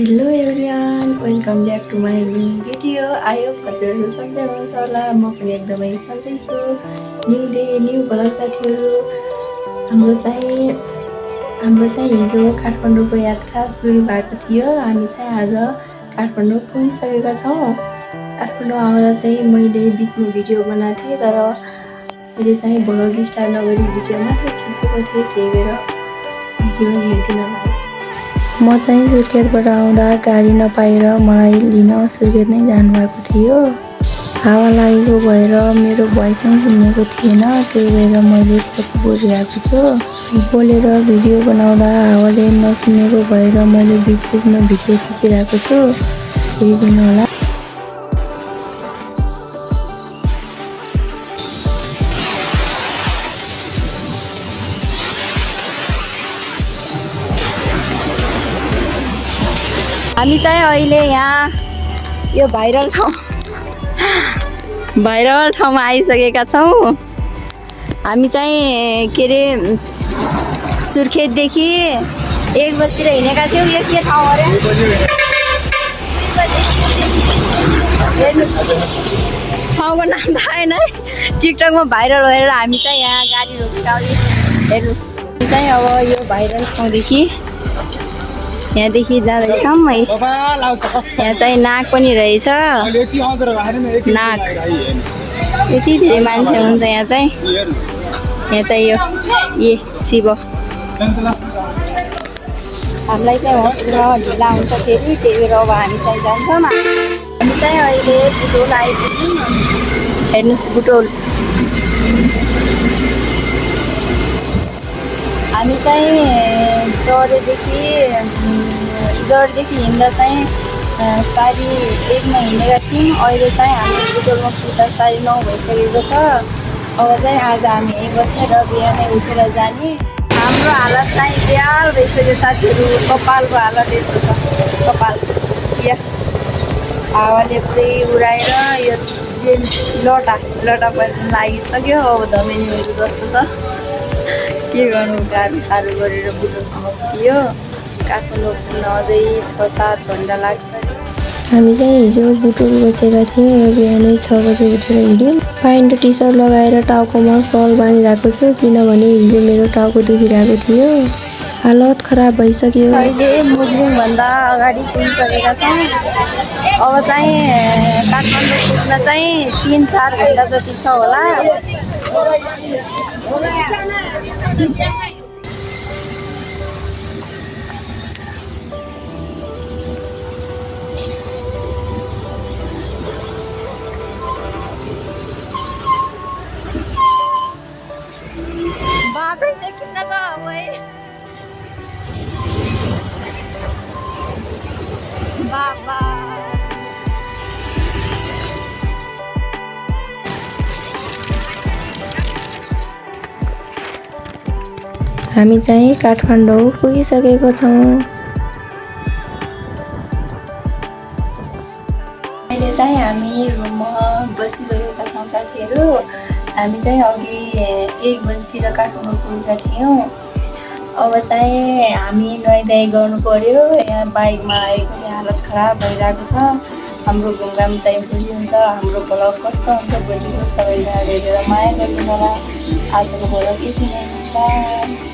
Hello everyone, welcome back to my new video. I hope हजुरहरू सन्चै हुनुहुन्छ होला। म पनि एकदमै सन्चै छु। न्यू डे न्यू भ्लग साथीहरू। हाम्रो चाहिँ हिजो काठमाडौँको यात्रा सुरु भएको थियो। हामी चाहिँ आज काठमाडौँ पुगिसकेका छौँ। काठमाडौँ आउँदा चाहिँ मैले बिचमा भिडियो बनाएको थिएँ, तर मैले चाहिँ भ्लग स्टार्ट नगरी भिडियो मात्रै खिचेको थिएँ, त्यही भएर भिडियो हेर्दिनँ होला। म चाहिँ सुर्खेतबाट आउँदा गाडी नपाएर मलाई लिन सुर्खेत नै जानुभएको थियो। हावा लागेको भएर मेरो भोइस नै सुनेको थिएन, त्यही भएर मैले पछि बोलिरहेको छु। बोलेर भिडियो बनाउँदा हावाले नसुनेको भएर मैले बिचबिचमा भिडियो खिचिरहेको छु, हेरिदिनु होला। हामी चाहिँ अहिले यहाँ यो भाइरल ठाउँमा आइसकेका छौँ। हामी चाहिँ के अरे सुर्खेतदेखि 1 बजीतिर हिँडेका थियौँ। यो के ठाउँ अरे? ठाउँको नाम थाहा छैन है, टिकटकमा भाइरल भएर हामी चाहिँ यहाँ गाडी रोकेका हेर्नुहोस्। चाहिँ अब यो भाइरल ठाउँदेखि यहाँदेखि जाँदैछौँ। यहाँ चाहिँ नाक पनि रहेछ, नाक यति धेरै मान्छे हुनुहुन्छ। यहाँ चाहिँ यो शिव हामीलाई चाहिँ हस्पिटलमा ढिला हुन्छ फेरि, त्यही भएर अब हामी चाहिँ जान्छौँ। हामी चाहिँ अहिले बुटोल आइपुग्यौँ। हेर्नुहोस् बुटोल। हामी चाहिँ जरदेखि हिँड्दा चाहिँ 1:30 हिँडेका थियौँ। अहिले चाहिँ हामी बुटोलमा पुग्दा 9:30 भइसकेको छ। अब चाहिँ आज हामी 1 बजेर बिहानै उठेर जाने। हाम्रो हालत चाहिँ बेहाल भइसक्यो साथीहरू। कपालको हालत यस्तो छ, कपाल या हावाले पुरै उडाएर यो लटा पर्न लागिसक्यो। अब धमेनीहरू जस्तो छ, के गर्नु, गाडी साह्रो गरेर बुटोलसम्म पुग्यो। काठमाडौँ पुग्न अझै 6-7 घन्टा लाग्छ। हामी चाहिँ हिजो बुटोल बसेका थियौँ। बिहानै 6 बजे उठेर हिँड्यौँ। प्यान्ट टी सर्ट लगाएर टाउकोमा सल बाँधिरहेको छु, किनभने हिजो मेरो टाउको दुखिरहेको थियो। हालत खराब भइसक्यो। अहिले मुस्लिमभन्दा अगाडि पुगिसकेका छौँ। अब चाहिँ काठमाडौँ पुग्न चाहिँ 3-4 घन्टा जति छ होला। बाटो देखिन्न त बाबा। हामी चाहिँ काठमाडौँ पुगिसकेको छौँ। अहिले चाहिँ हामी रुममा बसिसकेका छौँ साथीहरू। हामी चाहिँ अघि 1 बजीतिर काठमाडौँ पुगेका थियौँ। अब चाहिँ हामी नुहाइधुवाइ गर्नु पर्यो। यहाँ बाइकमा आएकोले हालत खराब भइरहेको छ। हाम्रो घुमघाम चाहिँ भोलि हुन्छ। हाम्रो भ्लग कस्तो हुन्छ भोलिको सबैजना हेरेर माया गरिदिनु होला। आजको भ्लग यति नै हुन्छ।